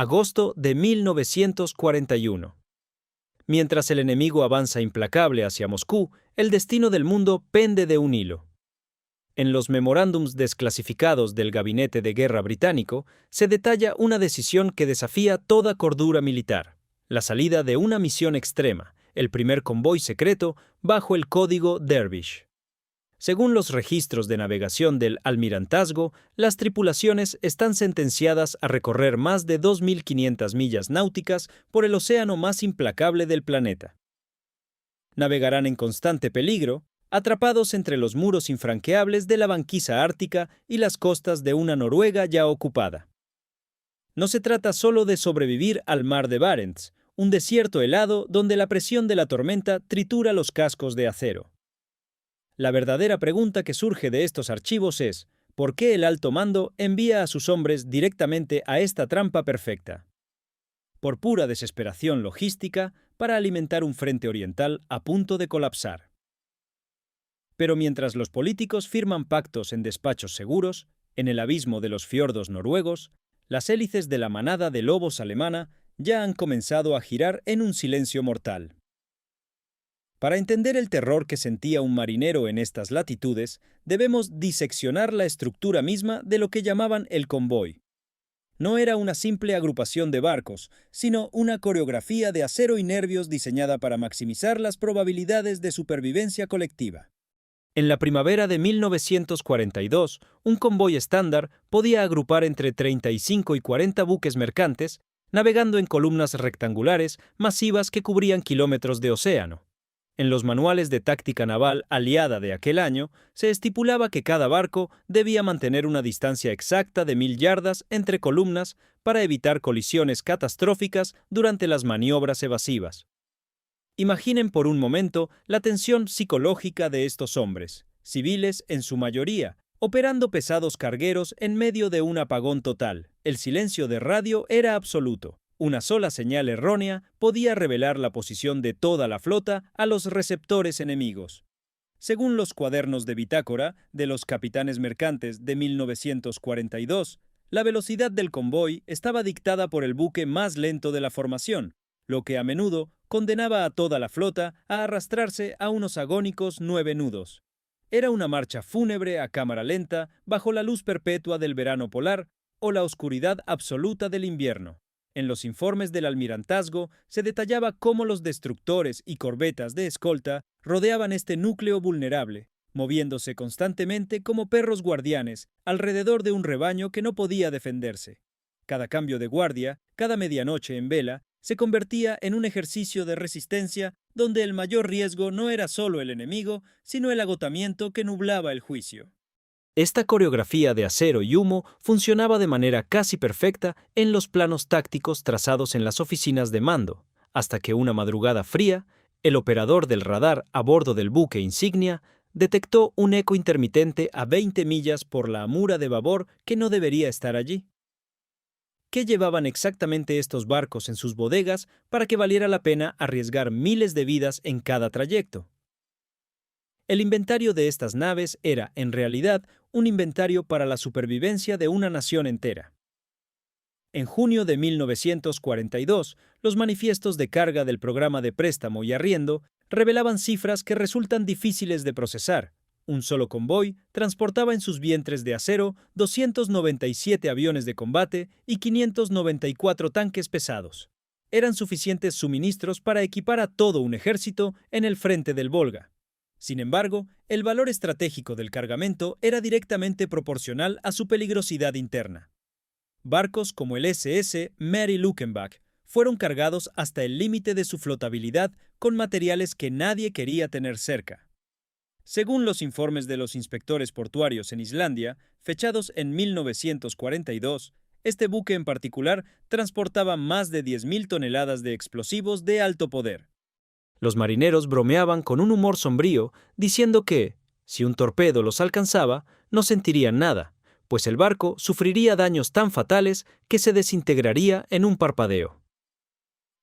Agosto de 1941. Mientras el enemigo avanza implacable hacia Moscú, el destino del mundo pende de un hilo. En los memorándums desclasificados del Gabinete de Guerra británico se detalla una decisión que desafía toda cordura militar: la salida de una misión extrema, el primer convoy secreto bajo el código Dervish. Según los registros de navegación del Almirantazgo, las tripulaciones están sentenciadas a recorrer más de 2.500 millas náuticas por el océano más implacable del planeta. Navegarán en constante peligro, atrapados entre los muros infranqueables de la banquisa ártica y las costas de una Noruega ya ocupada. No se trata solo de sobrevivir al mar de Barents, un desierto helado donde la presión de la tormenta tritura los cascos de acero. La verdadera pregunta que surge de estos archivos es: ¿por qué el alto mando envía a sus hombres directamente a esta trampa perfecta? Por pura desesperación logística para alimentar un frente oriental a punto de colapsar. Pero mientras los políticos firman pactos en despachos seguros, en el abismo de los fiordos noruegos, las hélices de la manada de lobos alemana ya han comenzado a girar en un silencio mortal. Para entender el terror que sentía un marinero en estas latitudes, debemos diseccionar la estructura misma de lo que llamaban el convoy. No era una simple agrupación de barcos, sino una coreografía de acero y nervios diseñada para maximizar las probabilidades de supervivencia colectiva. En la primavera de 1942, un convoy estándar podía agrupar entre 35 y 40 buques mercantes, navegando en columnas rectangulares masivas que cubrían kilómetros de océano. En los manuales de táctica naval aliada de aquel año, se estipulaba que cada barco debía mantener una distancia exacta de 1.000 yardas entre columnas para evitar colisiones catastróficas durante las maniobras evasivas. Imaginen por un momento la tensión psicológica de estos hombres, civiles en su mayoría, operando pesados cargueros en medio de un apagón total. El silencio de radio era absoluto. Una sola señal errónea podía revelar la posición de toda la flota a los receptores enemigos. Según los cuadernos de bitácora de los capitanes mercantes de 1942, la velocidad del convoy estaba dictada por el buque más lento de la formación, lo que a menudo condenaba a toda la flota a arrastrarse a unos agónicos 9 nudos. Era una marcha fúnebre a cámara lenta bajo la luz perpetua del verano polar o la oscuridad absoluta del invierno. En los informes del Almirantazgo se detallaba cómo los destructores y corbetas de escolta rodeaban este núcleo vulnerable, moviéndose constantemente como perros guardianes alrededor de un rebaño que no podía defenderse. Cada cambio de guardia, cada medianoche en vela, se convertía en un ejercicio de resistencia donde el mayor riesgo no era solo el enemigo, sino el agotamiento que nublaba el juicio. Esta coreografía de acero y humo funcionaba de manera casi perfecta en los planos tácticos trazados en las oficinas de mando, hasta que una madrugada fría, el operador del radar a bordo del buque insignia detectó un eco intermitente a 20 millas por la amura de babor que no debería estar allí. ¿Qué llevaban exactamente estos barcos en sus bodegas para que valiera la pena arriesgar miles de vidas en cada trayecto? El inventario de estas naves era, en realidad, un inventario para la supervivencia de una nación entera. En junio de 1942, los manifiestos de carga del programa de préstamo y arriendo revelaban cifras que resultan difíciles de procesar. Un solo convoy transportaba en sus vientres de acero 297 aviones de combate y 594 tanques pesados. Eran suficientes suministros para equipar a todo un ejército en el frente del Volga. Sin embargo, el valor estratégico del cargamento era directamente proporcional a su peligrosidad interna. Barcos como el SS Mary Luckenbach fueron cargados hasta el límite de su flotabilidad con materiales que nadie quería tener cerca. Según los informes de los inspectores portuarios en Islandia, fechados en 1942, este buque en particular transportaba más de 10.000 toneladas de explosivos de alto poder. Los marineros bromeaban con un humor sombrío, diciendo que, si un torpedo los alcanzaba, no sentirían nada, pues el barco sufriría daños tan fatales que se desintegraría en un parpadeo.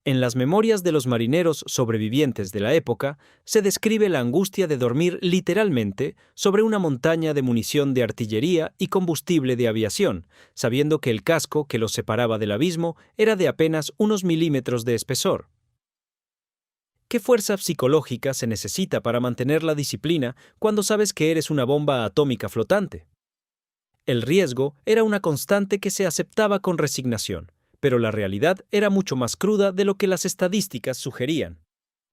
En las memorias de los marineros sobrevivientes de la época, se describe la angustia de dormir literalmente sobre una montaña de munición de artillería y combustible de aviación, sabiendo que el casco que los separaba del abismo era de apenas unos milímetros de espesor. ¿Qué fuerza psicológica se necesita para mantener la disciplina cuando sabes que eres una bomba atómica flotante? El riesgo era una constante que se aceptaba con resignación, pero la realidad era mucho más cruda de lo que las estadísticas sugerían.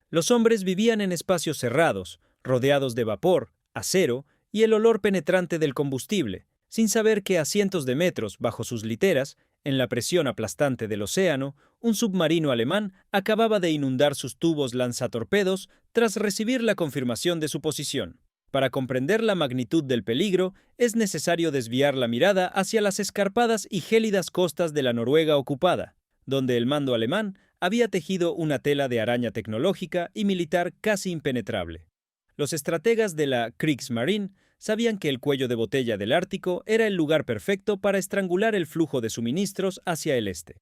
Los hombres vivían en espacios cerrados, rodeados de vapor, acero y el olor penetrante del combustible, sin saber que a cientos de metros bajo sus literas, en la presión aplastante del océano, un submarino alemán acababa de inundar sus tubos lanzatorpedos tras recibir la confirmación de su posición. Para comprender la magnitud del peligro, es necesario desviar la mirada hacia las escarpadas y gélidas costas de la Noruega ocupada, donde el mando alemán había tejido una tela de araña tecnológica y militar casi impenetrable. Los estrategas de la Kriegsmarine sabían que el cuello de botella del Ártico era el lugar perfecto para estrangular el flujo de suministros hacia el este.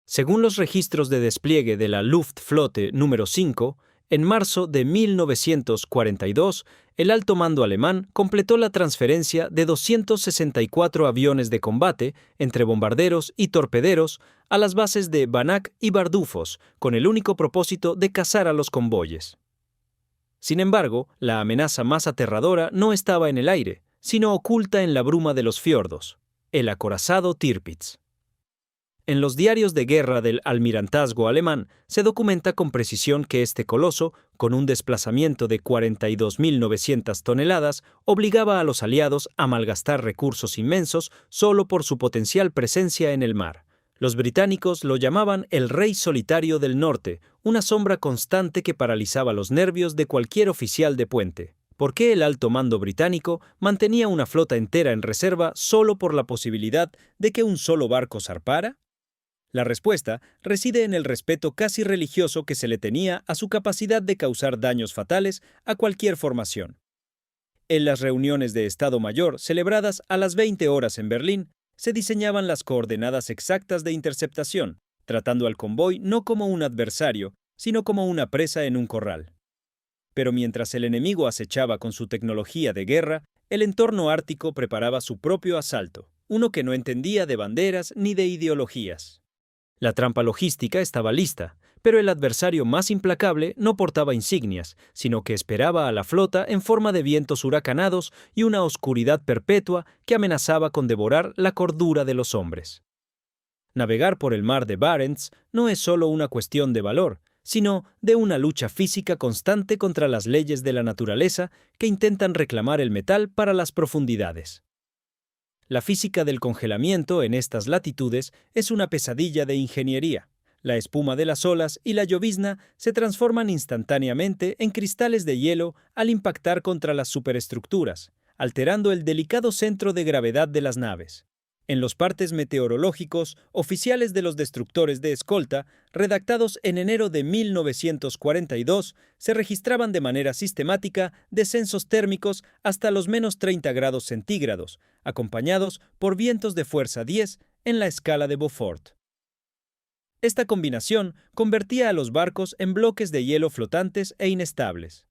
Según los registros de despliegue de la Luftflotte número 5, en marzo de 1942, el alto mando alemán completó la transferencia de 264 aviones de combate entre bombarderos y torpederos a las bases de Banak y Bardufoss, con el único propósito de cazar a los convoyes. Sin embargo, la amenaza más aterradora no estaba en el aire, sino oculta en la bruma de los fiordos, el acorazado Tirpitz. En los diarios de guerra del almirantazgo alemán se documenta con precisión que este coloso, con un desplazamiento de 42.900 toneladas, obligaba a los aliados a malgastar recursos inmensos solo por su potencial presencia en el mar. Los británicos lo llamaban el Rey Solitario del Norte, una sombra constante que paralizaba los nervios de cualquier oficial de puente. ¿Por qué el alto mando británico mantenía una flota entera en reserva solo por la posibilidad de que un solo barco zarpara? La respuesta reside en el respeto casi religioso que se le tenía a su capacidad de causar daños fatales a cualquier formación. En las reuniones de Estado Mayor celebradas a las 20 horas en Berlín, se diseñaban las coordenadas exactas de interceptación, tratando al convoy no como un adversario, sino como una presa en un corral. Pero mientras el enemigo acechaba con su tecnología de guerra, el entorno ártico preparaba su propio asalto, uno que no entendía de banderas ni de ideologías. La trampa logística estaba lista, pero el adversario más implacable no portaba insignias, sino que esperaba a la flota en forma de vientos huracanados y una oscuridad perpetua que amenazaba con devorar la cordura de los hombres. Navegar por el mar de Barents no es solo una cuestión de valor, sino de una lucha física constante contra las leyes de la naturaleza que intentan reclamar el metal para las profundidades. La física del congelamiento en estas latitudes es una pesadilla de ingeniería. La espuma de las olas y la llovizna se transforman instantáneamente en cristales de hielo al impactar contra las superestructuras, alterando el delicado centro de gravedad de las naves. En los partes meteorológicos oficiales de los destructores de escolta, redactados en enero de 1942, se registraban de manera sistemática descensos térmicos hasta los menos 30 grados centígrados, acompañados por vientos de fuerza 10 en la escala de Beaufort. Esta combinación convertía a los barcos en bloques de hielo flotantes e inestables.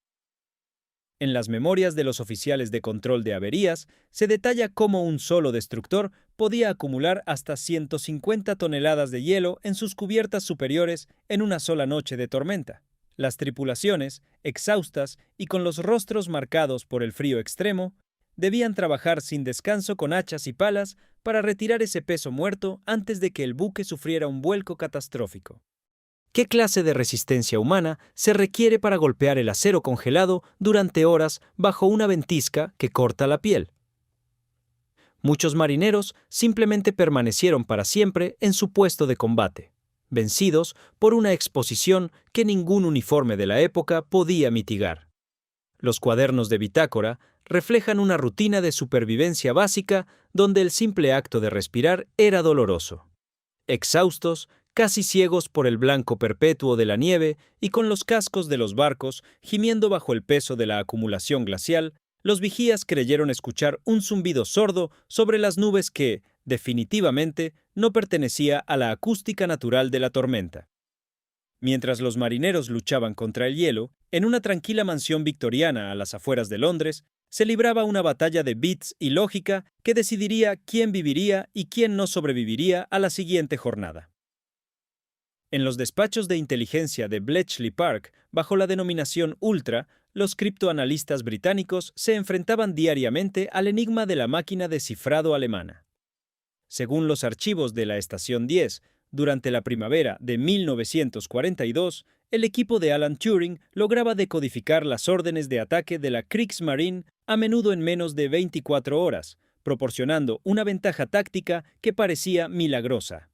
En las memorias de los oficiales de control de averías, se detalla cómo un solo destructor podía acumular hasta 150 toneladas de hielo en sus cubiertas superiores en una sola noche de tormenta. Las tripulaciones, exhaustas y con los rostros marcados por el frío extremo, debían trabajar sin descanso con hachas y palas para retirar ese peso muerto antes de que el buque sufriera un vuelco catastrófico. ¿Qué clase de resistencia humana se requiere para golpear el acero congelado durante horas bajo una ventisca que corta la piel? Muchos marineros simplemente permanecieron para siempre en su puesto de combate, vencidos por una exposición que ningún uniforme de la época podía mitigar. Los cuadernos de bitácora reflejan una rutina de supervivencia básica donde el simple acto de respirar era doloroso. Exhaustos, casi ciegos por el blanco perpetuo de la nieve y con los cascos de los barcos gimiendo bajo el peso de la acumulación glacial, los vigías creyeron escuchar un zumbido sordo sobre las nubes que, definitivamente, no pertenecía a la acústica natural de la tormenta. Mientras los marineros luchaban contra el hielo, en una tranquila mansión victoriana a las afueras de Londres, se libraba una batalla de bits y lógica que decidiría quién viviría y quién no sobreviviría a la siguiente jornada. En los despachos de inteligencia de Bletchley Park, bajo la denominación Ultra, los criptoanalistas británicos se enfrentaban diariamente al enigma de la máquina de cifrado alemana. Según los archivos de la Estación 10, durante la primavera de 1942, el equipo de Alan Turing lograba decodificar las órdenes de ataque de la Kriegsmarine a menudo en menos de 24 horas, proporcionando una ventaja táctica que parecía milagrosa.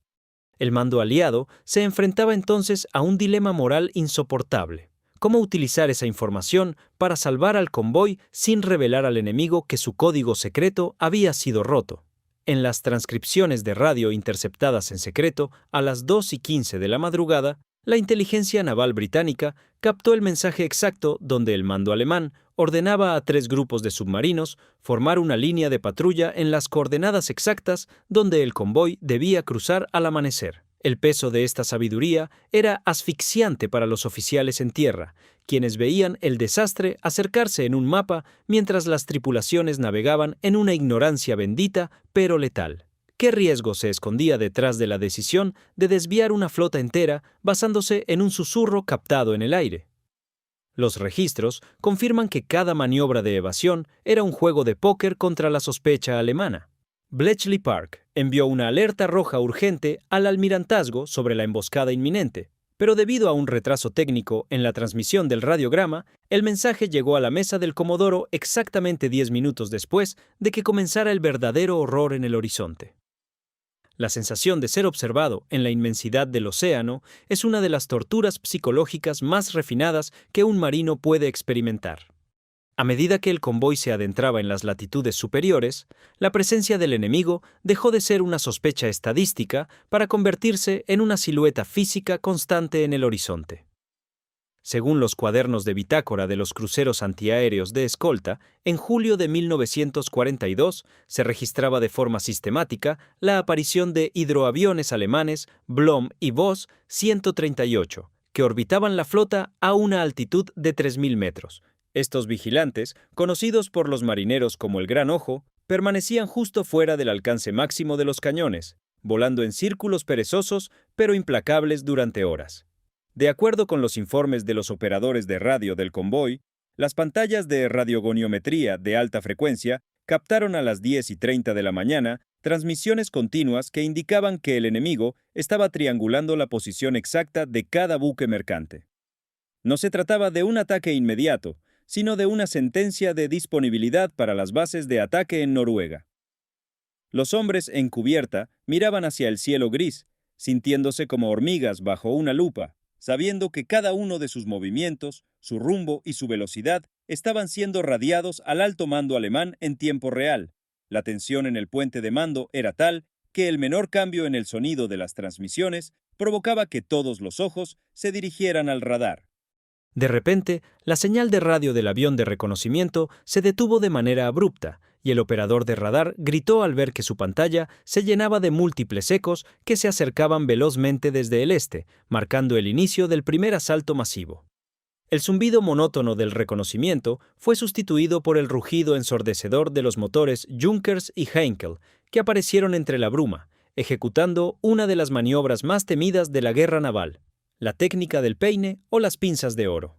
El mando aliado se enfrentaba entonces a un dilema moral insoportable: cómo utilizar esa información para salvar al convoy sin revelar al enemigo que su código secreto había sido roto. En las transcripciones de radio interceptadas en secreto a las 2:15 de la madrugada, la inteligencia naval británica captó el mensaje exacto donde el mando alemán ordenaba a 3 grupos de submarinos formar una línea de patrulla en las coordenadas exactas donde el convoy debía cruzar al amanecer. El peso de esta sabiduría era asfixiante para los oficiales en tierra, quienes veían el desastre acercarse en un mapa mientras las tripulaciones navegaban en una ignorancia bendita pero letal. ¿Qué riesgo se escondía detrás de la decisión de desviar una flota entera basándose en un susurro captado en el aire? Los registros confirman que cada maniobra de evasión era un juego de póker contra la sospecha alemana. Bletchley Park envió una alerta roja urgente al almirantazgo sobre la emboscada inminente, pero debido a un retraso técnico en la transmisión del radiograma, el mensaje llegó a la mesa del comodoro exactamente 10 minutos después de que comenzara el verdadero horror en el horizonte. La sensación de ser observado en la inmensidad del océano es una de las torturas psicológicas más refinadas que un marino puede experimentar. A medida que el convoy se adentraba en las latitudes superiores, la presencia del enemigo dejó de ser una sospecha estadística para convertirse en una silueta física constante en el horizonte. Según los cuadernos de bitácora de los cruceros antiaéreos de escolta, en julio de 1942 se registraba de forma sistemática la aparición de hidroaviones alemanes Blohm y Voss 138, que orbitaban la flota a una altitud de 3.000 metros. Estos vigilantes, conocidos por los marineros como el Gran Ojo, permanecían justo fuera del alcance máximo de los cañones, volando en círculos perezosos pero implacables durante horas. De acuerdo con los informes de los operadores de radio del convoy, las pantallas de radiogoniometría de alta frecuencia captaron a las 10:30 de la mañana transmisiones continuas que indicaban que el enemigo estaba triangulando la posición exacta de cada buque mercante. No se trataba de un ataque inmediato, sino de una sentencia de disponibilidad para las bases de ataque en Noruega. Los hombres en cubierta miraban hacia el cielo gris, sintiéndose como hormigas bajo una lupa, sabiendo que cada uno de sus movimientos, su rumbo y su velocidad estaban siendo radiados al alto mando alemán en tiempo real. La tensión en el puente de mando era tal que el menor cambio en el sonido de las transmisiones provocaba que todos los ojos se dirigieran al radar. De repente, la señal de radio del avión de reconocimiento se detuvo de manera abrupta, y el operador de radar gritó al ver que su pantalla se llenaba de múltiples ecos que se acercaban velozmente desde el este, marcando el inicio del primer asalto masivo. El zumbido monótono del reconocimiento fue sustituido por el rugido ensordecedor de los motores Junkers y Heinkel, que aparecieron entre la bruma, ejecutando una de las maniobras más temidas de la guerra naval: la técnica del peine o las pinzas de oro.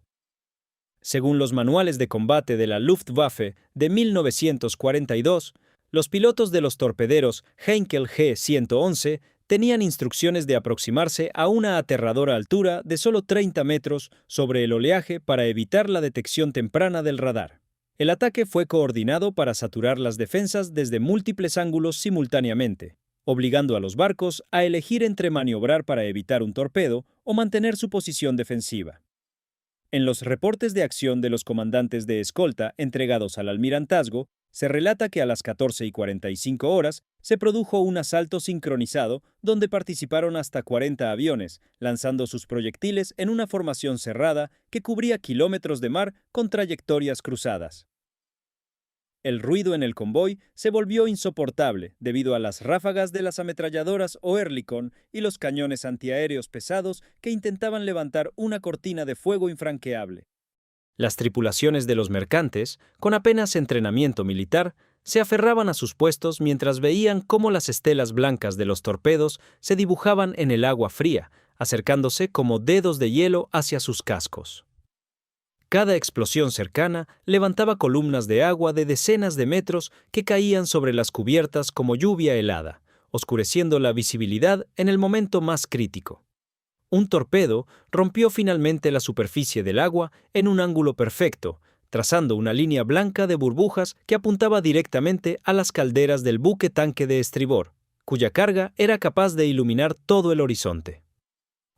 Según los manuales de combate de la Luftwaffe de 1942, los pilotos de los torpederos Heinkel G-111 tenían instrucciones de aproximarse a una aterradora altura de solo 30 metros sobre el oleaje para evitar la detección temprana del radar. El ataque fue coordinado para saturar las defensas desde múltiples ángulos simultáneamente, obligando a los barcos a elegir entre maniobrar para evitar un torpedo o mantener su posición defensiva. En los reportes de acción de los comandantes de escolta entregados al almirantazgo, se relata que a las 14:45 horas se produjo un asalto sincronizado donde participaron hasta 40 aviones, lanzando sus proyectiles en una formación cerrada que cubría kilómetros de mar con trayectorias cruzadas. El ruido en el convoy se volvió insoportable debido a las ráfagas de las ametralladoras Oerlikon y los cañones antiaéreos pesados que intentaban levantar una cortina de fuego infranqueable. Las tripulaciones de los mercantes, con apenas entrenamiento militar, se aferraban a sus puestos mientras veían cómo las estelas blancas de los torpedos se dibujaban en el agua fría, acercándose como dedos de hielo hacia sus cascos. Cada explosión cercana levantaba columnas de agua de decenas de metros que caían sobre las cubiertas como lluvia helada, oscureciendo la visibilidad en el momento más crítico. Un torpedo rompió finalmente la superficie del agua en un ángulo perfecto, trazando una línea blanca de burbujas que apuntaba directamente a las calderas del buque tanque de estribor, cuya carga era capaz de iluminar todo el horizonte.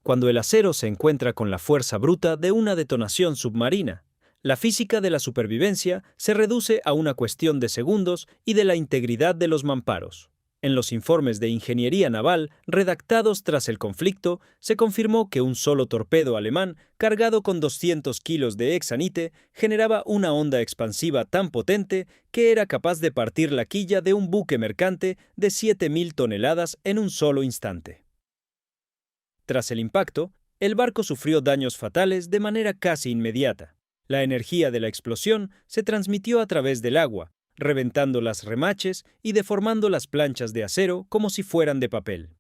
Cuando el acero se encuentra con la fuerza bruta de una detonación submarina, la física de la supervivencia se reduce a una cuestión de segundos y de la integridad de los mamparos. En los informes de ingeniería naval redactados tras el conflicto, se confirmó que un solo torpedo alemán cargado con 200 kilos de hexanite generaba una onda expansiva tan potente que era capaz de partir la quilla de un buque mercante de 7.000 toneladas en un solo instante. Tras el impacto, el barco sufrió daños fatales de manera casi inmediata. La energía de la explosión se transmitió a través del agua, reventando las remaches y deformando las planchas de acero como si fueran de papel.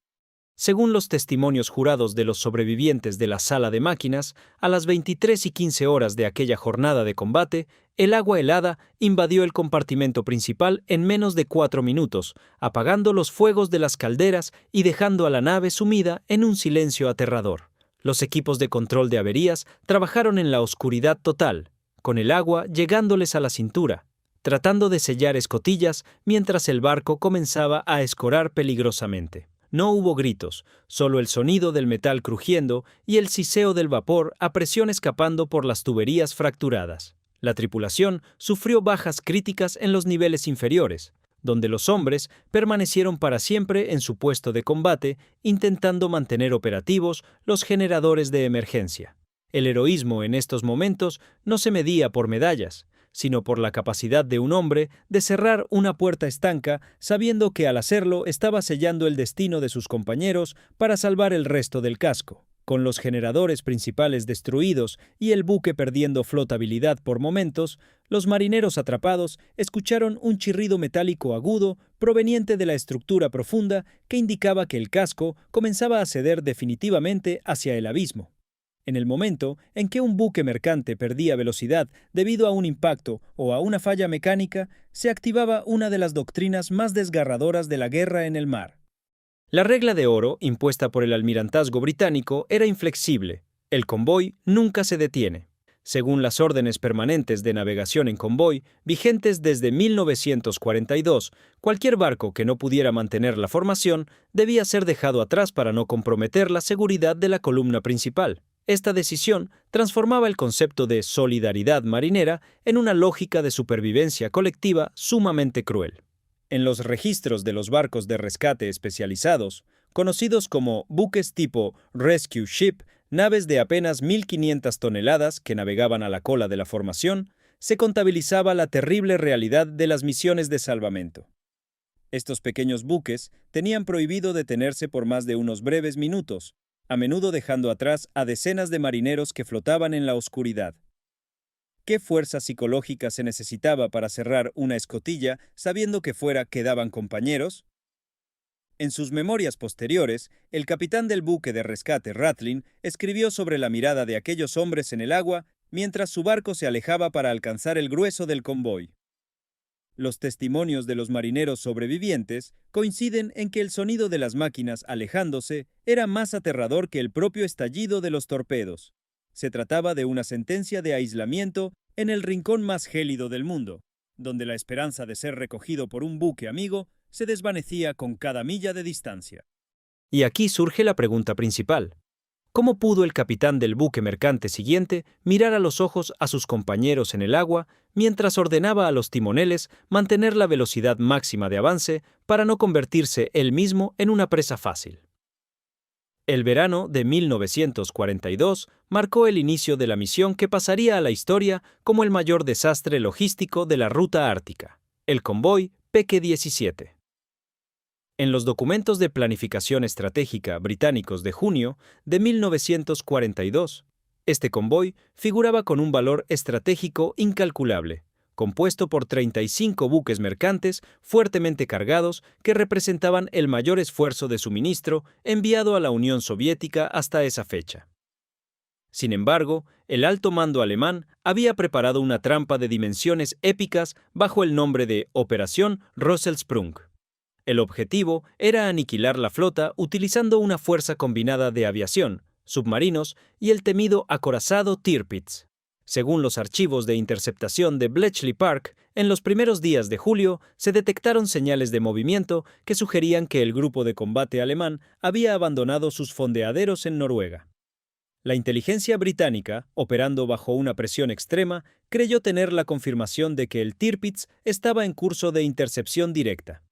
Según los testimonios jurados de los sobrevivientes de la sala de máquinas, a las 23:15 de aquella jornada de combate, el agua helada invadió el compartimento principal en menos de 4 minutos, apagando los fuegos de las calderas y dejando a la nave sumida en un silencio aterrador. Los equipos de control de averías trabajaron en la oscuridad total, con el agua llegándoles a la cintura, tratando de sellar escotillas mientras el barco comenzaba a escorar peligrosamente. No hubo gritos, solo el sonido del metal crujiendo y el siseo del vapor a presión escapando por las tuberías fracturadas. La tripulación sufrió bajas críticas en los niveles inferiores, donde los hombres permanecieron para siempre en su puesto de combate, intentando mantener operativos los generadores de emergencia. El heroísmo en estos momentos no se medía por medallas, sino por la capacidad de un hombre de cerrar una puerta estanca sabiendo que al hacerlo estaba sellando el destino de sus compañeros para salvar el resto del casco. Con los generadores principales destruidos y el buque perdiendo flotabilidad por momentos, los marineros atrapados escucharon un chirrido metálico agudo proveniente de la estructura profunda que indicaba que el casco comenzaba a ceder definitivamente hacia el abismo. En el momento en que un buque mercante perdía velocidad debido a un impacto o a una falla mecánica, se activaba una de las doctrinas más desgarradoras de la guerra en el mar. La regla de oro, impuesta por el almirantazgo británico, era inflexible. El convoy nunca se detiene. Según las órdenes permanentes de navegación en convoy, vigentes desde 1942, cualquier barco que no pudiera mantener la formación debía ser dejado atrás para no comprometer la seguridad de la columna principal. Esta decisión transformaba el concepto de solidaridad marinera en una lógica de supervivencia colectiva sumamente cruel. En los registros de los barcos de rescate especializados, conocidos como buques tipo Rescue Ship, naves de apenas 1.500 toneladas que navegaban a la cola de la formación, se contabilizaba la terrible realidad de las misiones de salvamento. Estos pequeños buques tenían prohibido detenerse por más de unos breves minutos, a menudo dejando atrás a decenas de marineros que flotaban en la oscuridad. ¿Qué fuerza psicológica se necesitaba para cerrar una escotilla sabiendo que fuera quedaban compañeros? En sus memorias posteriores, el capitán del buque de rescate Ratlin escribió sobre la mirada de aquellos hombres en el agua mientras su barco se alejaba para alcanzar el grueso del convoy. Los testimonios de los marineros sobrevivientes coinciden en que el sonido de las máquinas alejándose era más aterrador que el propio estallido de los torpedos. Se trataba de una sentencia de aislamiento en el rincón más gélido del mundo, donde la esperanza de ser recogido por un buque amigo se desvanecía con cada milla de distancia. Y aquí surge la pregunta principal. ¿Cómo pudo el capitán del buque mercante siguiente mirar a los ojos a sus compañeros en el agua mientras ordenaba a los timoneles mantener la velocidad máxima de avance para no convertirse él mismo en una presa fácil? El verano de 1942 marcó el inicio de la misión que pasaría a la historia como el mayor desastre logístico de la ruta ártica. el convoy Peque-17. En los documentos de planificación estratégica británicos de junio de 1942, este convoy figuraba con un valor estratégico incalculable, compuesto por 35 buques mercantes fuertemente cargados que representaban el mayor esfuerzo de suministro enviado a la Unión Soviética hasta esa fecha. Sin embargo, el alto mando alemán había preparado una trampa de dimensiones épicas bajo el nombre de Operación Rosselsprung. El objetivo era aniquilar la flota utilizando una fuerza combinada de aviación, submarinos y el temido acorazado Tirpitz. Según los archivos de interceptación de Bletchley Park, en los primeros días de julio se detectaron señales de movimiento que sugerían que el grupo de combate alemán había abandonado sus fondeaderos en Noruega. La inteligencia británica, operando bajo una presión extrema, creyó tener la confirmación de que el Tirpitz estaba en curso de intercepción directa.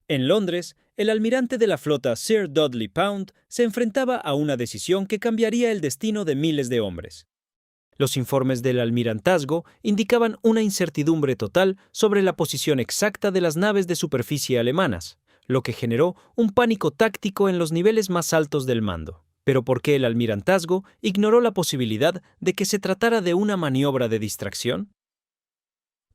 En Londres, el almirante de la flota Sir Dudley Pound se enfrentaba a una decisión que cambiaría el destino de miles de hombres. Los informes del almirantazgo indicaban una incertidumbre total sobre la posición exacta de las naves de superficie alemanas, lo que generó un pánico táctico en los niveles más altos del mando. Pero ¿por qué el almirantazgo ignoró la posibilidad de que se tratara de una maniobra de distracción?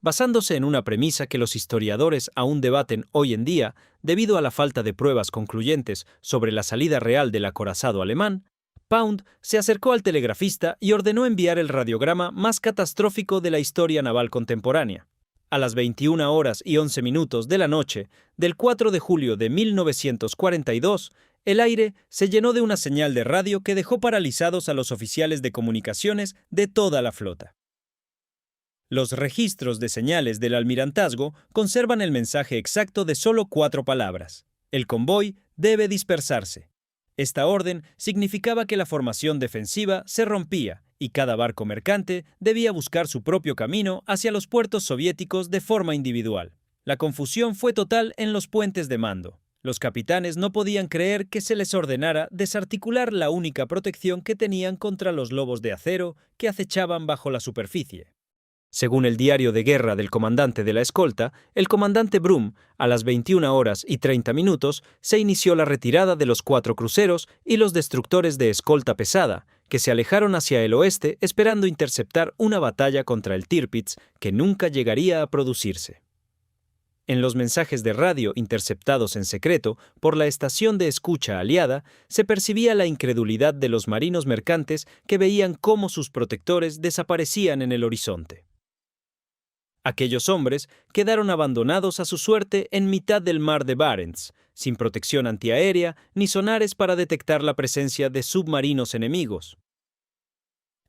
Basándose en una premisa que los historiadores aún debaten hoy en día debido a la falta de pruebas concluyentes sobre la salida real del acorazado alemán, Pound se acercó al telegrafista y ordenó enviar el radiograma más catastrófico de la historia naval contemporánea. A las 21:11 de la noche del 4 de julio de 1942, el aire se llenó de una señal de radio que dejó paralizados a los oficiales de comunicaciones de toda la flota. Los registros de señales del almirantazgo conservan el mensaje exacto de solo 4 palabras: el convoy debe dispersarse. Esta orden significaba que la formación defensiva se rompía y cada barco mercante debía buscar su propio camino hacia los puertos soviéticos de forma individual. La confusión fue total en los puentes de mando. Los capitanes no podían creer que se les ordenara desarticular la única protección que tenían contra los lobos de acero que acechaban bajo la superficie. Según el diario de guerra del comandante de la escolta, el comandante Brum, a las 21:30, se inició la retirada de los 4 cruceros y los destructores de escolta pesada, que se alejaron hacia el oeste esperando interceptar una batalla contra el Tirpitz que nunca llegaría a producirse. En los mensajes de radio interceptados en secreto por la estación de escucha aliada, se percibía la incredulidad de los marinos mercantes que veían cómo sus protectores desaparecían en el horizonte. Aquellos hombres quedaron abandonados a su suerte en mitad del mar de Barents, sin protección antiaérea ni sonares para detectar la presencia de submarinos enemigos.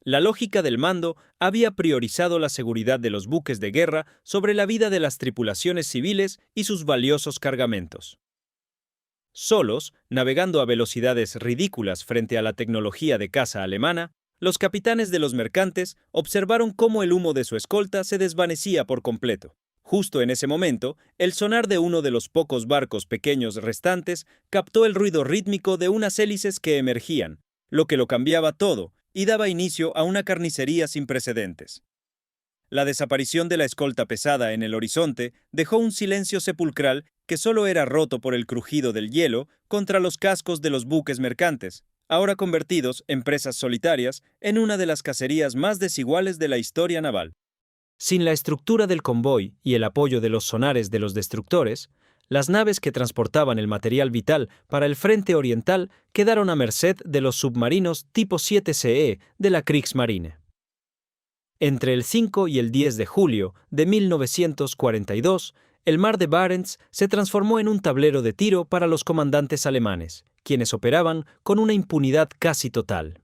La lógica del mando había priorizado la seguridad de los buques de guerra sobre la vida de las tripulaciones civiles y sus valiosos cargamentos. Solos, navegando a velocidades ridículas frente a la tecnología de caza alemana, los capitanes de los mercantes observaron cómo el humo de su escolta se desvanecía por completo. Justo en ese momento, el sonar de uno de los pocos barcos pequeños restantes captó el ruido rítmico de unas hélices que emergían, lo que lo cambiaba todo y daba inicio a una carnicería sin precedentes. La desaparición de la escolta pesada en el horizonte dejó un silencio sepulcral que solo era roto por el crujido del hielo contra los cascos de los buques mercantes, ahora convertidos en presas solitarias en una de las cacerías más desiguales de la historia naval. Sin la estructura del convoy y el apoyo de los sonares de los destructores, las naves que transportaban el material vital para el frente oriental quedaron a merced de los submarinos tipo 7CE de la Kriegsmarine. Entre el 5 y el 10 de julio de 1942, el mar de Barents se transformó en un tablero de tiro para los comandantes alemanes, quienes operaban con una impunidad casi total.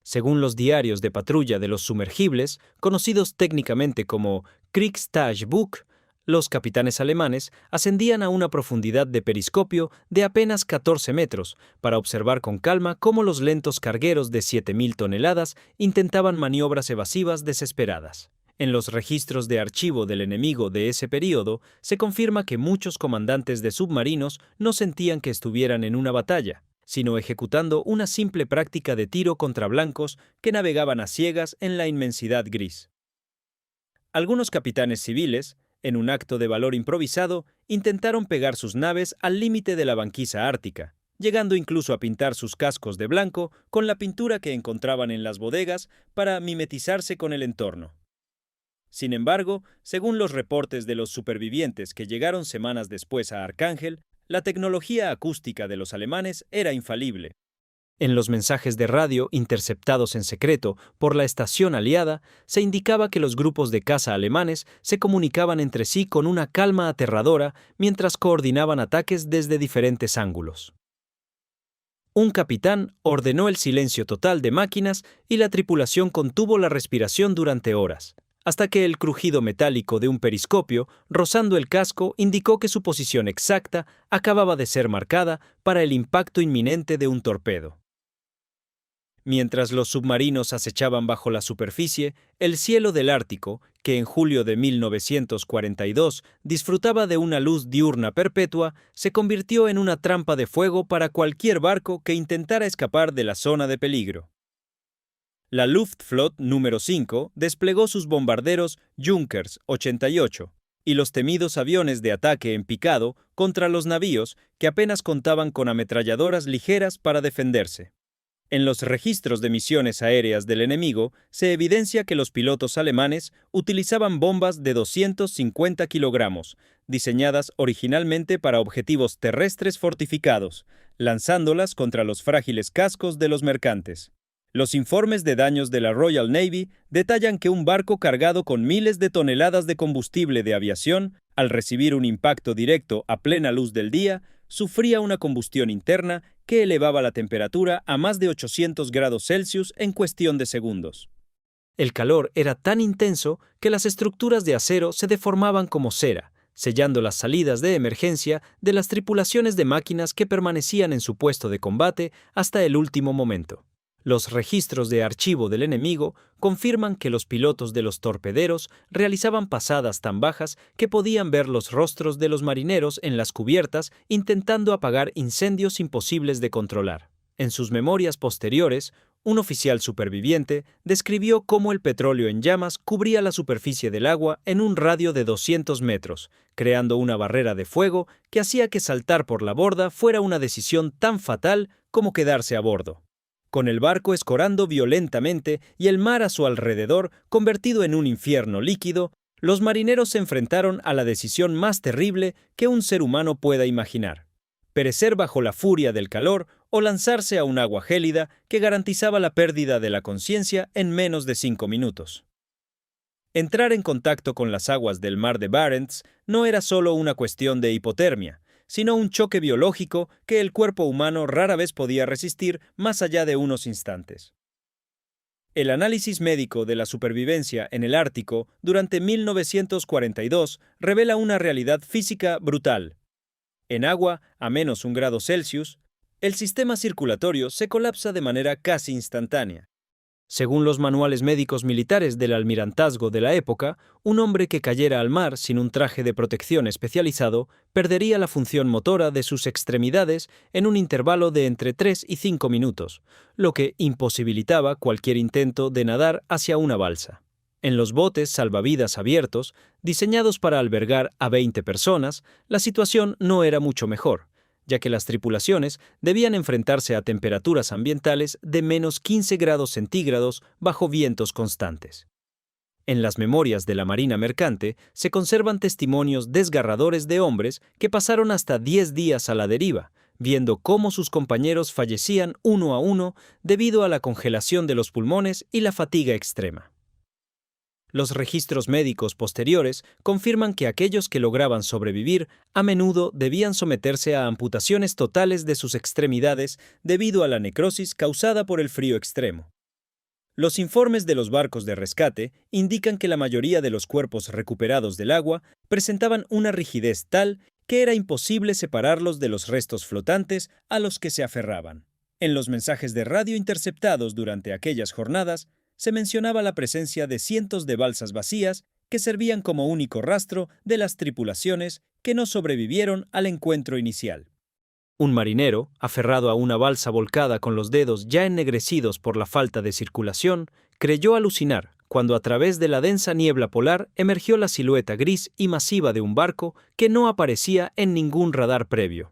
Según los diarios de patrulla de los sumergibles, conocidos técnicamente como Kriegstagebuch, los capitanes alemanes ascendían a una profundidad de periscopio de apenas 14 metros para observar con calma cómo los lentos cargueros de 7.000 toneladas intentaban maniobras evasivas desesperadas. En los registros de archivo del enemigo de ese período, se confirma que muchos comandantes de submarinos no sentían que estuvieran en una batalla, sino ejecutando una simple práctica de tiro contra blancos que navegaban a ciegas en la inmensidad gris. Algunos capitanes civiles, En un acto de valor improvisado, intentaron pegar sus naves al límite de la banquisa ártica, llegando incluso a pintar sus cascos de blanco con la pintura que encontraban en las bodegas para mimetizarse con el entorno. Sin embargo, según los reportes de los supervivientes que llegaron semanas después a Arcángel, la tecnología acústica de los alemanes era infalible. En los mensajes de radio interceptados en secreto por la estación aliada, se indicaba que los grupos de caza alemanes se comunicaban entre sí con una calma aterradora mientras coordinaban ataques desde diferentes ángulos. Un capitán ordenó el silencio total de máquinas y la tripulación contuvo la respiración durante horas, hasta que el crujido metálico de un periscopio, rozando el casco, indicó que su posición exacta acababa de ser marcada para el impacto inminente de un torpedo. Mientras los submarinos acechaban bajo la superficie, el cielo del Ártico, que en julio de 1942 disfrutaba de una luz diurna perpetua, se convirtió en una trampa de fuego para cualquier barco que intentara escapar de la zona de peligro. La Luftflotte número 5 desplegó sus bombarderos Junkers 88 y los temidos aviones de ataque en picado contra los navíos que apenas contaban con ametralladoras ligeras para defenderse. En los registros de misiones aéreas del enemigo se evidencia que los pilotos alemanes utilizaban bombas de 250 kilogramos, diseñadas originalmente para objetivos terrestres fortificados, lanzándolas contra los frágiles cascos de los mercantes. Los informes de daños de la Royal Navy detallan que un barco cargado con miles de toneladas de combustible de aviación, al recibir un impacto directo a plena luz del día, sufría una combustión interna que elevaba la temperatura a más de 800 grados Celsius en cuestión de segundos. El calor era tan intenso que las estructuras de acero se deformaban como cera, sellando las salidas de emergencia de las tripulaciones de máquinas que permanecían en su puesto de combate hasta el último momento. Los registros de archivo del enemigo confirman que los pilotos de los torpederos realizaban pasadas tan bajas que podían ver los rostros de los marineros en las cubiertas intentando apagar incendios imposibles de controlar. En sus memorias posteriores, un oficial superviviente describió cómo el petróleo en llamas cubría la superficie del agua en un radio de 200 metros, creando una barrera de fuego que hacía que saltar por la borda fuera una decisión tan fatal como quedarse a bordo. Con el barco escorando violentamente y el mar a su alrededor convertido en un infierno líquido, los marineros se enfrentaron a la decisión más terrible que un ser humano pueda imaginar: perecer bajo la furia del calor o lanzarse a un agua gélida que garantizaba la pérdida de la conciencia en menos de 5 minutos. Entrar en contacto con las aguas del mar de Barents no era solo una cuestión de hipotermia, sino un choque biológico que el cuerpo humano rara vez podía resistir más allá de unos instantes. El análisis médico de la supervivencia en el Ártico durante 1942 revela una realidad física brutal. En agua, a menos 1 grado Celsius, el sistema circulatorio se colapsa de manera casi instantánea. Según los manuales médicos militares del almirantazgo de la época, un hombre que cayera al mar sin un traje de protección especializado perdería la función motora de sus extremidades en un intervalo de entre 3 y 5 minutos, lo que imposibilitaba cualquier intento de nadar hacia una balsa. En los botes salvavidas abiertos, diseñados para albergar a 20 personas, la situación no era mucho mejor, ya que las tripulaciones debían enfrentarse a temperaturas ambientales de menos 15 grados centígrados bajo vientos constantes. En las memorias de la Marina Mercante se conservan testimonios desgarradores de hombres que pasaron hasta 10 días a la deriva, viendo cómo sus compañeros fallecían uno a uno debido a la congelación de los pulmones y la fatiga extrema. Los registros médicos posteriores confirman que aquellos que lograban sobrevivir a menudo debían someterse a amputaciones totales de sus extremidades debido a la necrosis causada por el frío extremo. Los informes de los barcos de rescate indican que la mayoría de los cuerpos recuperados del agua presentaban una rigidez tal que era imposible separarlos de los restos flotantes a los que se aferraban. En los mensajes de radio interceptados durante aquellas jornadas, se mencionaba la presencia de cientos de balsas vacías que servían como único rastro de las tripulaciones que no sobrevivieron al encuentro inicial. Un marinero, aferrado a una balsa volcada con los dedos ya ennegrecidos por la falta de circulación, creyó alucinar cuando a través de la densa niebla polar emergió la silueta gris y masiva de un barco que no aparecía en ningún radar previo.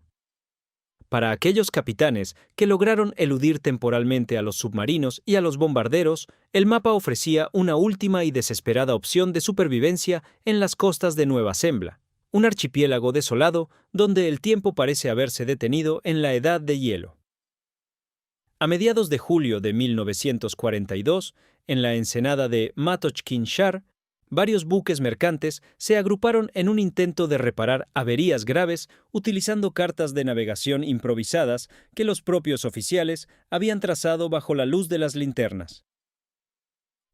Para aquellos capitanes que lograron eludir temporalmente a los submarinos y a los bombarderos, el mapa ofrecía una última y desesperada opción de supervivencia en las costas de Nueva Zembla, un archipiélago desolado donde el tiempo parece haberse detenido en la edad de hielo. A mediados de julio de 1942, en la ensenada de Matochkin Shar, varios buques mercantes se agruparon en un intento de reparar averías graves utilizando cartas de navegación improvisadas que los propios oficiales habían trazado bajo la luz de las linternas.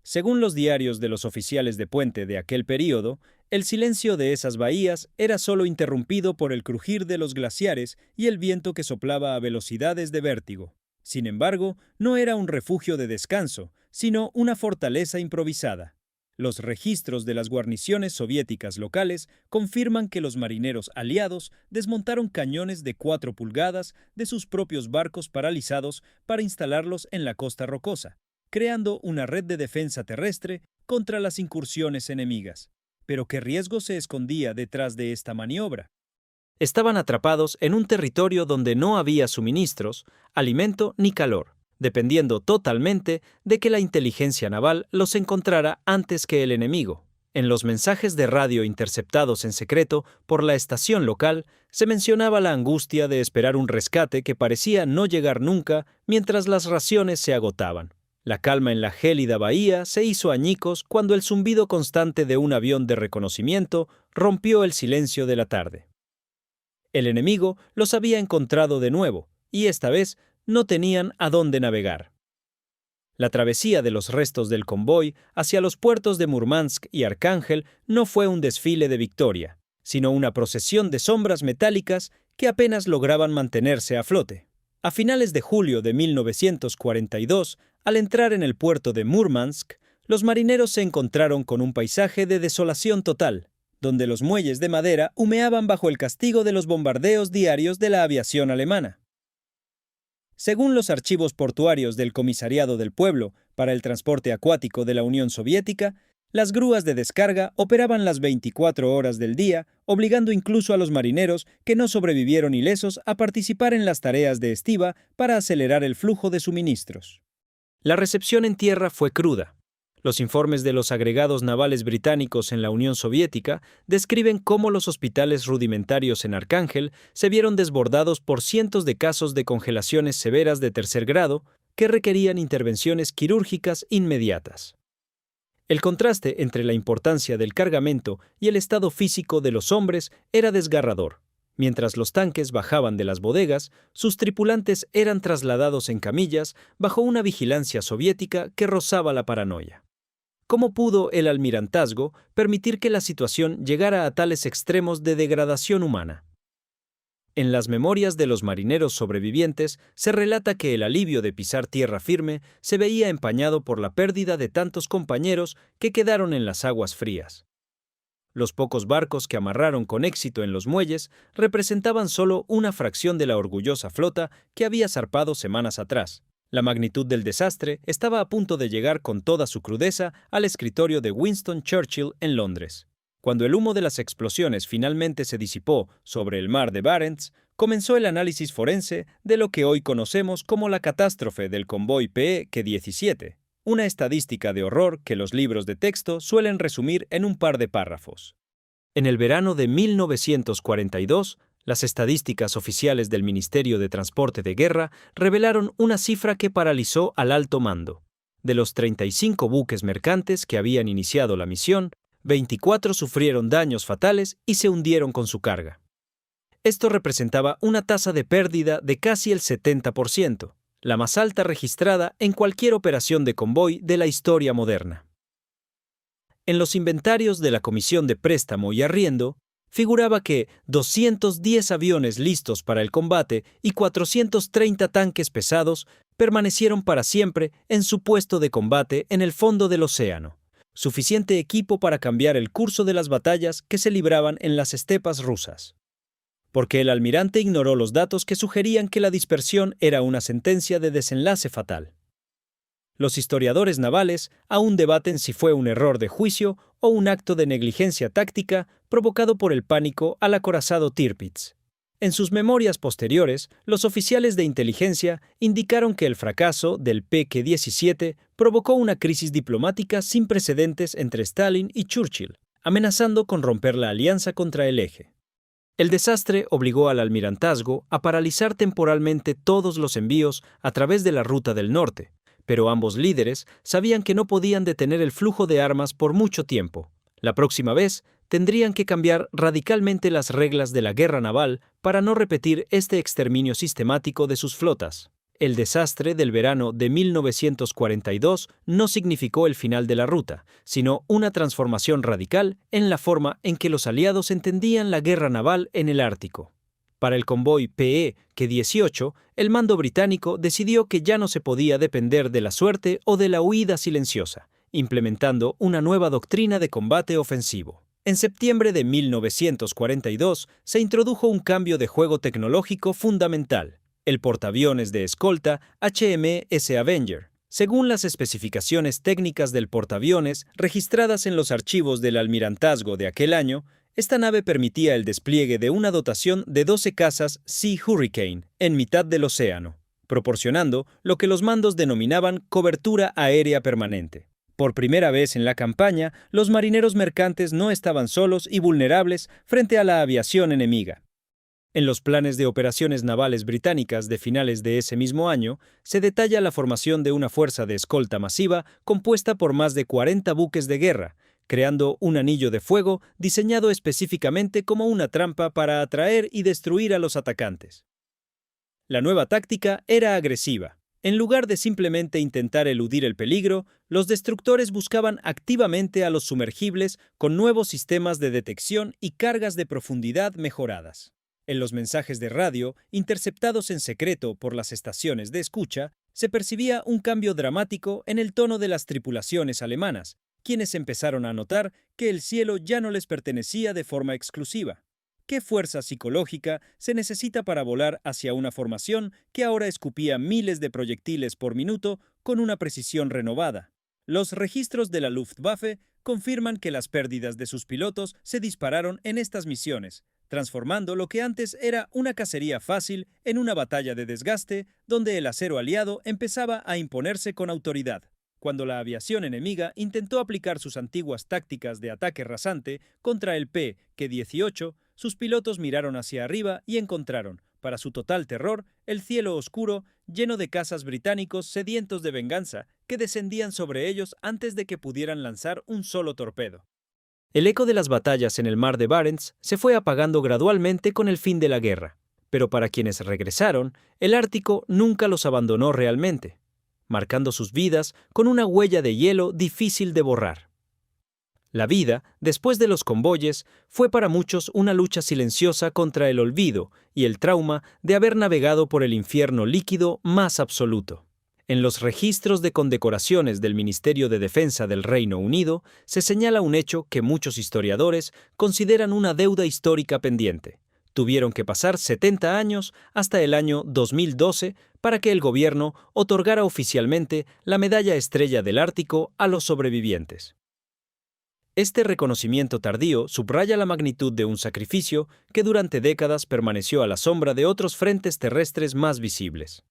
Según los diarios de los oficiales de puente de aquel período, el silencio de esas bahías era solo interrumpido por el crujir de los glaciares y el viento que soplaba a velocidades de vértigo. Sin embargo, no era un refugio de descanso, sino una fortaleza improvisada. Los registros de las guarniciones soviéticas locales confirman que los marineros aliados desmontaron cañones de 4 pulgadas de sus propios barcos paralizados para instalarlos en la costa rocosa, creando una red de defensa terrestre contra las incursiones enemigas. Pero ¿qué riesgo se escondía detrás de esta maniobra? Estaban atrapados en un territorio donde no había suministros, alimento ni calor, dependiendo totalmente de que la inteligencia naval los encontrara antes que el enemigo. En los mensajes de radio interceptados en secreto por la estación local, se mencionaba la angustia de esperar un rescate que parecía no llegar nunca mientras las raciones se agotaban. La calma en la gélida bahía se hizo añicos cuando el zumbido constante de un avión de reconocimiento rompió el silencio de la tarde. El enemigo los había encontrado de nuevo, y esta vez no tenían a dónde navegar. La travesía de los restos del convoy hacia los puertos de Murmansk y Arcángel no fue un desfile de victoria, sino una procesión de sombras metálicas que apenas lograban mantenerse a flote. A finales de julio de 1942, al entrar en el puerto de Murmansk, los marineros se encontraron con un paisaje de desolación total, donde los muelles de madera humeaban bajo el castigo de los bombardeos diarios de la aviación alemana. Según los archivos portuarios del Comisariado del Pueblo para el Transporte Acuático de la Unión Soviética, las grúas de descarga operaban las 24 horas del día, obligando incluso a los marineros que no sobrevivieron ilesos a participar en las tareas de estiba para acelerar el flujo de suministros. La recepción en tierra fue cruda. Los informes de los agregados navales británicos en la Unión Soviética describen cómo los hospitales rudimentarios en Arcángel se vieron desbordados por cientos de casos de congelaciones severas de tercer grado que requerían intervenciones quirúrgicas inmediatas. El contraste entre la importancia del cargamento y el estado físico de los hombres era desgarrador. Mientras los tanques bajaban de las bodegas, sus tripulantes eran trasladados en camillas bajo una vigilancia soviética que rozaba la paranoia. ¿Cómo pudo el almirantazgo permitir que la situación llegara a tales extremos de degradación humana? En las memorias de los marineros sobrevivientes se relata que el alivio de pisar tierra firme se veía empañado por la pérdida de tantos compañeros que quedaron en las aguas frías. Los pocos barcos que amarraron con éxito en los muelles representaban solo una fracción de la orgullosa flota que había zarpado semanas atrás. La magnitud del desastre estaba a punto de llegar con toda su crudeza al escritorio de Winston Churchill en Londres. Cuando el humo de las explosiones finalmente se disipó sobre el mar de Barents, comenzó el análisis forense de lo que hoy conocemos como la catástrofe del convoy PE-17, una estadística de horror que los libros de texto suelen resumir en un par de párrafos. En el verano de 1942, las estadísticas oficiales del Ministerio de Transporte de Guerra revelaron una cifra que paralizó al alto mando. De los 35 buques mercantes que habían iniciado la misión, 24 sufrieron daños fatales y se hundieron con su carga. Esto representaba una tasa de pérdida de casi el 70%, la más alta registrada en cualquier operación de convoy de la historia moderna. En los inventarios de la Comisión de Préstamo y Arriendo, figuraba que 210 aviones listos para el combate y 430 tanques pesados permanecieron para siempre en su puesto de combate en el fondo del océano, suficiente equipo para cambiar el curso de las batallas que se libraban en las estepas rusas. Porque el almirante ignoró los datos que sugerían que la dispersión era una sentencia de desenlace fatal. Los historiadores navales aún debaten si fue un error de juicio o un acto de negligencia táctica provocado por el pánico al acorazado Tirpitz. En sus memorias posteriores, los oficiales de inteligencia indicaron que el fracaso del Peque-17 provocó una crisis diplomática sin precedentes entre Stalin y Churchill, amenazando con romper la alianza contra el Eje. El desastre obligó al almirantazgo a paralizar temporalmente todos los envíos a través de la Ruta del Norte, pero ambos líderes sabían que no podían detener el flujo de armas por mucho tiempo. La próxima vez, tendrían que cambiar radicalmente las reglas de la guerra naval para no repetir este exterminio sistemático de sus flotas. El desastre del verano de 1942 no significó el final de la ruta, sino una transformación radical en la forma en que los aliados entendían la guerra naval en el Ártico. Para el convoy Peque-18, el mando británico decidió que ya no se podía depender de la suerte o de la huida silenciosa, implementando una nueva doctrina de combate ofensivo. En septiembre de 1942 se introdujo un cambio de juego tecnológico fundamental: el portaaviones de escolta HMS Avenger. Según las especificaciones técnicas del portaaviones registradas en los archivos del almirantazgo de aquel año, esta nave permitía el despliegue de una dotación de 12 cazas Sea Hurricane en mitad del océano, proporcionando lo que los mandos denominaban cobertura aérea permanente. Por primera vez en la campaña, los marineros mercantes no estaban solos y vulnerables frente a la aviación enemiga. En los planes de operaciones navales británicas de finales de ese mismo año, se detalla la formación de una fuerza de escolta masiva compuesta por más de 40 buques de guerra, creando un anillo de fuego diseñado específicamente como una trampa para atraer y destruir a los atacantes. La nueva táctica era agresiva. En lugar de simplemente intentar eludir el peligro, los destructores buscaban activamente a los sumergibles con nuevos sistemas de detección y cargas de profundidad mejoradas. En los mensajes de radio, interceptados en secreto por las estaciones de escucha, se percibía un cambio dramático en el tono de las tripulaciones alemanas, quienes empezaron a notar que el cielo ya no les pertenecía de forma exclusiva. ¿Qué fuerza psicológica se necesita para volar hacia una formación que ahora escupía miles de proyectiles por minuto con una precisión renovada? Los registros de la Luftwaffe confirman que las pérdidas de sus pilotos se dispararon en estas misiones, transformando lo que antes era una cacería fácil en una batalla de desgaste donde el acero aliado empezaba a imponerse con autoridad. Cuando la aviación enemiga intentó aplicar sus antiguas tácticas de ataque rasante contra el Peque-18, sus pilotos miraron hacia arriba y encontraron, para su total terror, el cielo oscuro lleno de cazas británicos sedientos de venganza que descendían sobre ellos antes de que pudieran lanzar un solo torpedo. El eco de las batallas en el mar de Barents se fue apagando gradualmente con el fin de la guerra, pero para quienes regresaron, el Ártico nunca los abandonó realmente, marcando sus vidas con una huella de hielo difícil de borrar. La vida, después de los convoyes, fue para muchos una lucha silenciosa contra el olvido y el trauma de haber navegado por el infierno líquido más absoluto. En los registros de condecoraciones del Ministerio de Defensa del Reino Unido se señala un hecho que muchos historiadores consideran una deuda histórica pendiente. Tuvieron que pasar 70 años hasta el año 2012 para que el gobierno otorgara oficialmente la Medalla Estrella del Ártico a los sobrevivientes. Este reconocimiento tardío subraya la magnitud de un sacrificio que durante décadas permaneció a la sombra de otros frentes terrestres más visibles.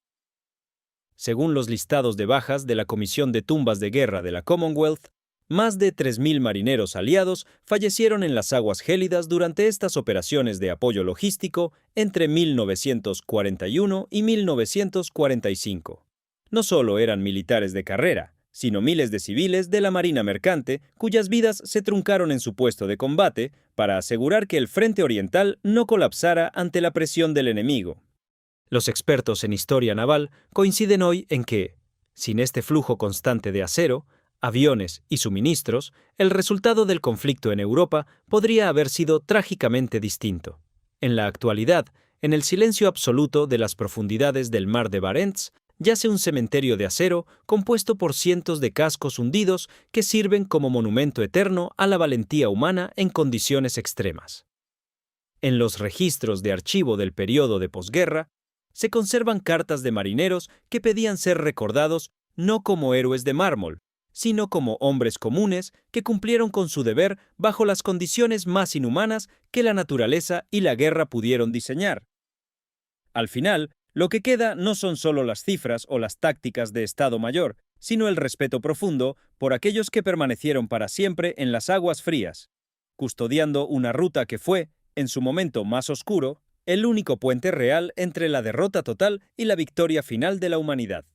Según los listados de bajas de la Comisión de Tumbas de Guerra de la Commonwealth, más de 3.000 marineros aliados fallecieron en las aguas gélidas durante estas operaciones de apoyo logístico entre 1941 y 1945. No solo eran militares de carrera, sino miles de civiles de la Marina Mercante cuyas vidas se truncaron en su puesto de combate para asegurar que el frente oriental no colapsara ante la presión del enemigo. Los expertos en historia naval coinciden hoy en que, sin este flujo constante de acero, aviones y suministros, el resultado del conflicto en Europa podría haber sido trágicamente distinto. En la actualidad, en el silencio absoluto de las profundidades del mar de Barents, yace un cementerio de acero compuesto por cientos de cascos hundidos que sirven como monumento eterno a la valentía humana en condiciones extremas. En los registros de archivo del periodo de posguerra, se conservan cartas de marineros que pedían ser recordados no como héroes de mármol, sino como hombres comunes que cumplieron con su deber bajo las condiciones más inhumanas que la naturaleza y la guerra pudieron diseñar. Al final, lo que queda no son solo las cifras o las tácticas de Estado Mayor, sino el respeto profundo por aquellos que permanecieron para siempre en las aguas frías, custodiando una ruta que fue, en su momento más oscuro, el único puente real entre la derrota total y la victoria final de la humanidad.